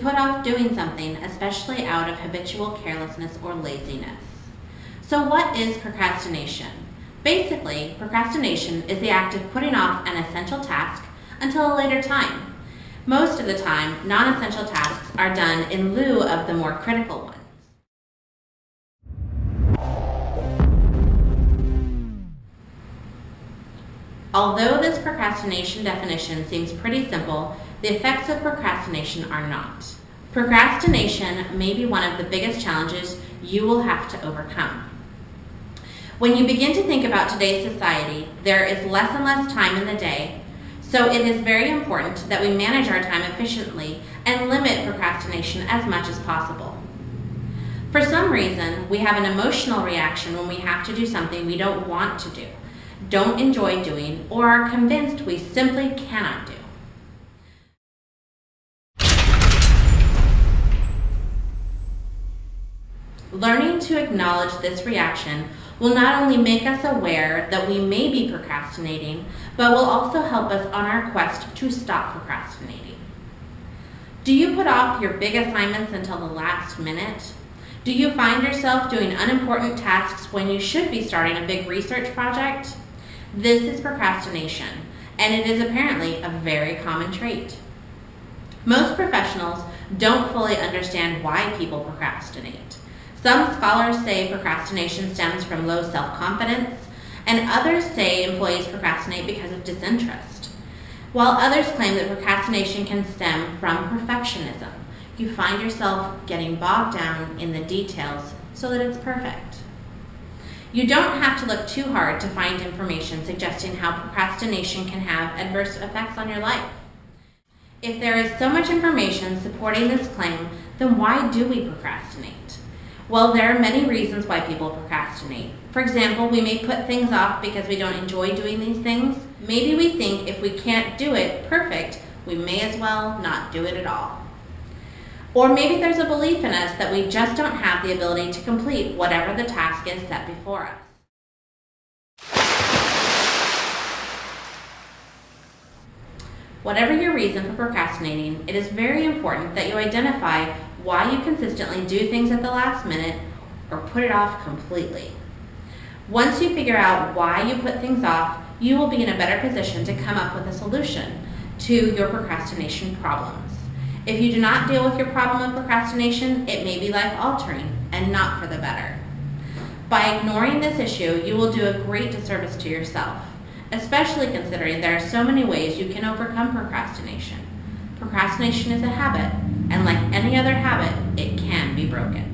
put off doing something, especially out of habitual carelessness or laziness. So what is procrastination? Basically, procrastination is the act of putting off an essential task until a later time. Most of the time, non-essential tasks are done in lieu of the more critical ones. Although this procrastination definition seems pretty simple, the effects of procrastination are not. Procrastination may be one of the biggest challenges you will have to overcome. When you begin to think about today's society, there is less and less time in the day, so it is very important that we manage our time efficiently and limit procrastination as much as possible. For some reason, we have an emotional reaction when we have to do something we don't want to do, don't enjoy doing, or are convinced we simply cannot do. Learning to acknowledge this reaction will not only make us aware that we may be procrastinating, but will also help us on our quest to stop procrastinating. Do you put off your big assignments until the last minute? Do you find yourself doing unimportant tasks when you should be starting a big research project? This is procrastination, and it is apparently a very common trait. Most professionals don't fully understand why people procrastinate. Some scholars say procrastination stems from low self-confidence, and others say employees procrastinate because of disinterest. While others claim that procrastination can stem from perfectionism. You find yourself getting bogged down in the details so that it's perfect. You don't have to look too hard to find information suggesting how procrastination can have adverse effects on your life. If there is so much information supporting this claim, then why do we procrastinate? Well, there are many reasons why people procrastinate. For example, we may put things off because we don't enjoy doing these things. Maybe we think if we can't do it perfect, we may as well not do it at all. Or maybe there's a belief in us that we just don't have the ability to complete whatever the task is set before us. Whatever your reason for procrastinating, it is very important that you identify why you consistently do things at the last minute or put it off completely. Once you figure out why you put things off, you will be in a better position to come up with a solution to your procrastination problems. If you do not deal with your problem of procrastination, it may be life-altering and not for the better. By ignoring this issue, you will do a great disservice to yourself, especially considering there are so many ways you can overcome procrastination. Procrastination is a habit, and like any other habit, it can be broken.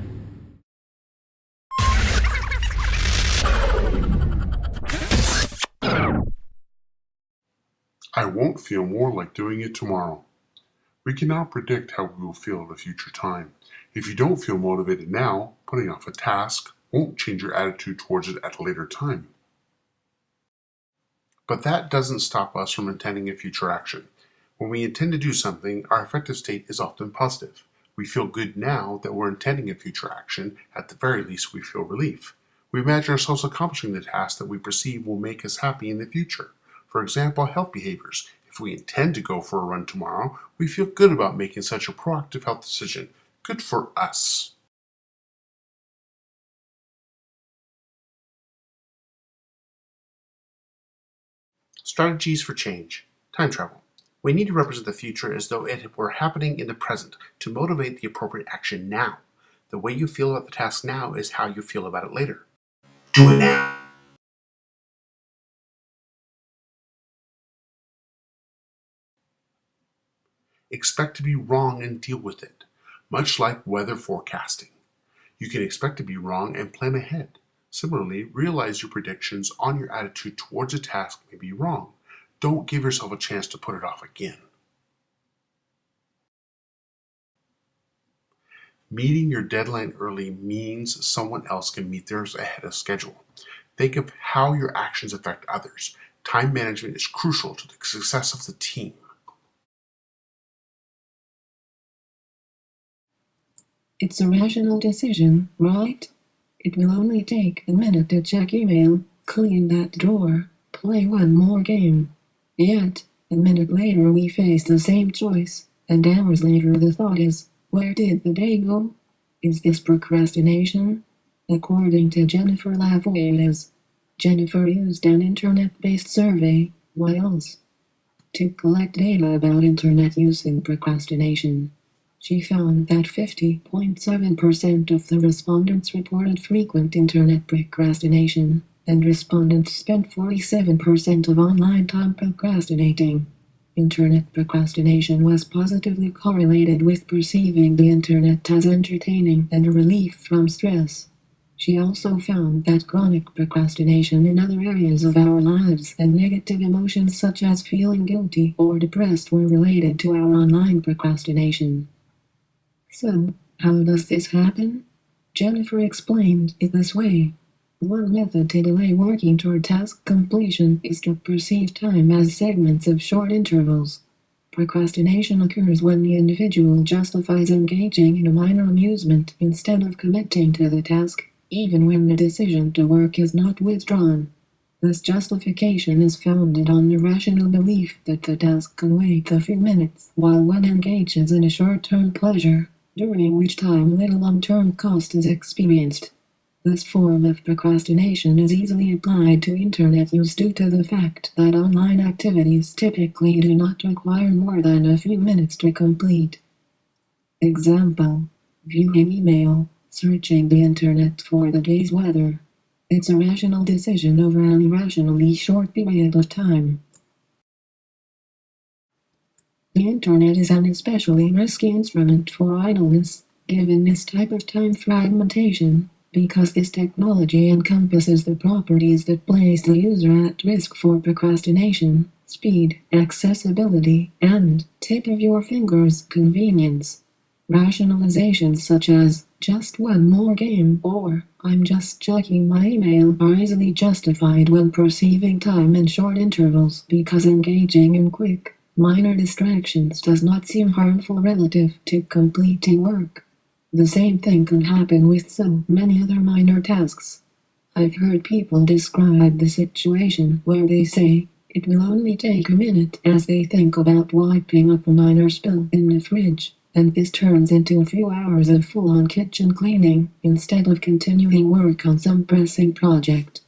I won't feel more like doing it tomorrow. We cannot predict how we will feel at a future time. If you don't feel motivated now, putting off a task won't change your attitude towards it at a later time. But that doesn't stop us from intending a future action. When we intend to do something, our affective state is often positive. We feel good now that we're intending a future action. At the very least, we feel relief. We imagine ourselves accomplishing the task that we perceive will make us happy in the future. For example, health behaviors. If we intend to go for a run tomorrow, we feel good about making such a proactive health decision. Good for us. Strategies for change. Time travel. We need to represent the future as though it were happening in the present to motivate the appropriate action now. The way you feel about the task now is how you feel about it later. Do it now. Expect to be wrong and deal with it, much like weather forecasting. You can expect to be wrong and plan ahead. Similarly, realize your predictions on your attitude towards a task may be wrong. Don't give yourself a chance to put it off again. Meeting your deadline early means someone else can meet theirs ahead of schedule. Think of how your actions affect others. Time management is crucial to the success of the team. It's a rational decision, right? It will only take a minute to check email, clean that drawer, play one more game. Yet, a minute later we face the same choice, and hours later the thought is, Where did the day go? Is this procrastination? According to Jennifer Lavoie, it is. Jennifer used an internet-based survey, what else? To collect data about internet use and procrastination. She found that 50.7% of the respondents reported frequent internet procrastination, and respondents spent 47% of online time procrastinating. Internet procrastination was positively correlated with perceiving the internet as entertaining and a relief from stress. She also found that chronic procrastination in other areas of our lives and negative emotions such as feeling guilty or depressed were related to our online procrastination. So, how does this happen? Jennifer explained it this way. One method to delay working toward task completion is to perceive time as segments of short intervals. Procrastination occurs when the individual justifies engaging in a minor amusement instead of committing to the task, even when the decision to work is not withdrawn. This justification is founded on the rational belief that the task can wait a few minutes while one engages in a short-term pleasure, during which time little long-term cost is experienced. This form of procrastination is easily applied to internet use due to the fact that online activities typically do not require more than a few minutes to complete. Example: viewing email, searching the internet for the day's weather. It's a rational decision over an irrationally short period of time. The internet is an especially risky instrument for idleness, given this type of time fragmentation, because this technology encompasses the properties that place the user at risk for procrastination: speed, accessibility, and, tip of your fingers, convenience. Rationalizations such as, just one more game, or, I'm just checking my email are easily justified when perceiving time in short intervals because engaging in quick, minor distractions does not seem harmful relative to completing work. The same thing can happen with so many other minor tasks. I've heard people describe the situation where they say, it will only take a minute as they think about wiping up a minor spill in the fridge, and this turns into a few hours of full-on kitchen cleaning instead of continuing work on some pressing project.